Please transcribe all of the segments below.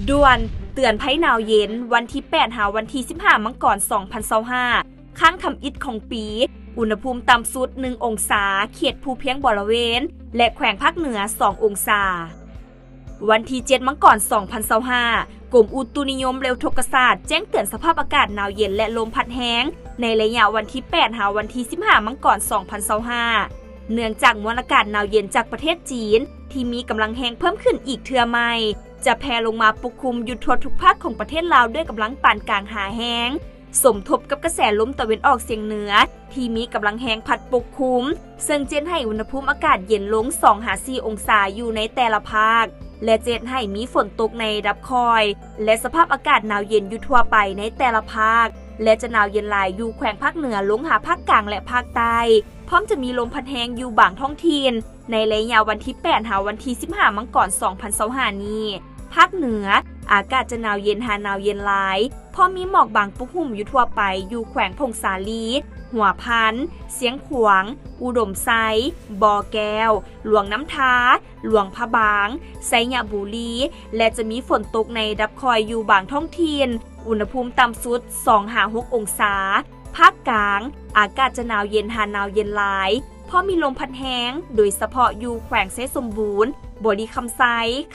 ด่วนเตือนภัยหนาวเย็นวันที่8หาวันที่15มังกร2025ข้างทำอิฐของปีอุณหภูมิต่ำสุด1องศาเขตภูเพียงบริเวณและแขวงภาคเหนือ2องศาวันที่7มังกร2025กรมอุตุนิยมเร็วทกศาสตร์แจ้งเตือนสภาพอากาศหนาวเย็นและลมพัดแห้งในระยะวันที่8หาวันที่15มังกร2025เนื่องจากมวลอากาศหนาวเย็นจากประเทศจีนที่มีกำลังแรงเพิ่มขึ้นอีกเทื่อใหม่จะแผ่ลงมาปกคลุมอยู่ทั่วทุกภาคของประเทศลาวด้วยกำลังปานกลางหาแห้งสมทบกับกระแสลมตะวันออกเฉียงเหนือที่มีกำลังแรงพัดปกคลุมซึ่งเจนให้อุณหภูมิอากาศเย็นลง 2-4 องศาอยู่ในแต่ละภาคและเจนให้มีฝนตกในระดับคอยและสภาพอากาศหนาวเย็นอยู่ทั่วไปในแต่ละภาคและจะหนาวเย็นหลายอยู่แขวงภาคเหนือลงหาภาคกลางและภาคใต้พร้อมจะมีลมพัดแรงอยู่บางท้องถิ่นในระยะวันที่8หาวันที่15มังกร2025นี้ภาคเหนืออากาศจะหนาวเย็นหาหนาวเย็นหลายพอมีหมอกบางปกคลุมอยู่ทั่วไปอยู่แขวงพงสาลีหัวพันเสียงขวางอุดมไซบ่อแก้วหลวงน้ำทาหลวงพะบางไซยะบุรีและจะมีฝนตกในระดับคอยอยู่บางท้องถิ่นอุณหภูมิต่ำสุด 2-6 องศาภาคกลางอากาศจะหนาวเย็นหาหนาวเย็นหลายพอมีลมพัดแห้งโดยเฉพาะอยู่แขวงเซสมบูรณ์บริคำไซ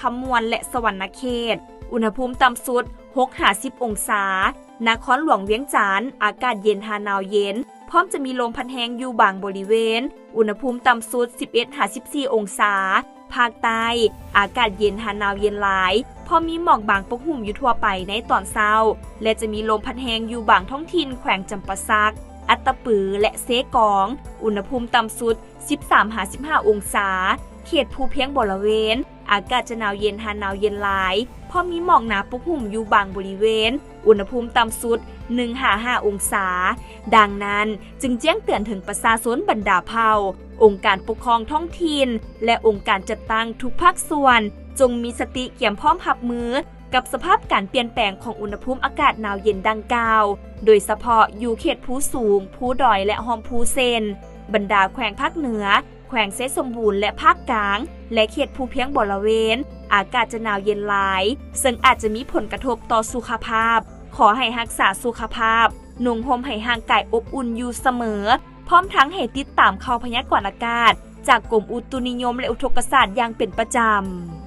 คำมวลและสวรรณเขตอุณหภูมิต่ำสุด 6-10 องศานครหลวงเวียงจันทร์อากาศเย็นหาหนาวเย็นพร้อมจะมีลมพัดแห้งอยู่บางบริเวณอุณหภูมิต่ำสุด 11-14 องศาภาคใต้อากาศเย็นหาหนาวเย็นหลายพอมีหมอกบางปกคลุมอยู่ทั่วไปในตอนเช้าและจะมีลมพัดแห้งอยู่บางท้องถิ่นแขวงจำปาสักอัตตปือและเซกองอุณหภูมิต่ำสุด 13-15 องศาเขตภูเพียงบริเวณอากาศจะหนาวเย็นหาหนาวเย็นหลายพอมีหมอกหนาปกคลุมอยู่บางบริเวณอุณหภูมิต่ำสุด 1-5 องศาดังนั้นจึงแจ้งเตือนถึงประชาชนบรรดาเผ่าองค์การปกครองท้องถิ่นและองค์การจัดตั้งทุกภาคส่วนจงมีสติเกี่ยมพร้อมรับมือกับสภาพการเปลี่ยนแปลงของอุณหภูมิอากาศหนาวเย็นดังกล่าวโดยเฉพาะอยู่เขตภูสูงภูดอยและหอมภูเซนบรรดาแขวงภาคเหนือแขวงเซสมบูรณ์และภาคกลางและเขตภูเพียงบริเวณอากาศจะหนาวเย็นหลายซึ่งอาจจะมีผลกระทบต่อสุขภาพขอให้รักษาสุขภาพนุ่งห่มให้ห่างกายอบอุ่นอยู่เสมอพร้อมทั้งให้ติดตามข่าวพยากรณ์อากาศจากกรมอุตุนิยมและอุทกศาสตร์อย่างเป็นประจำ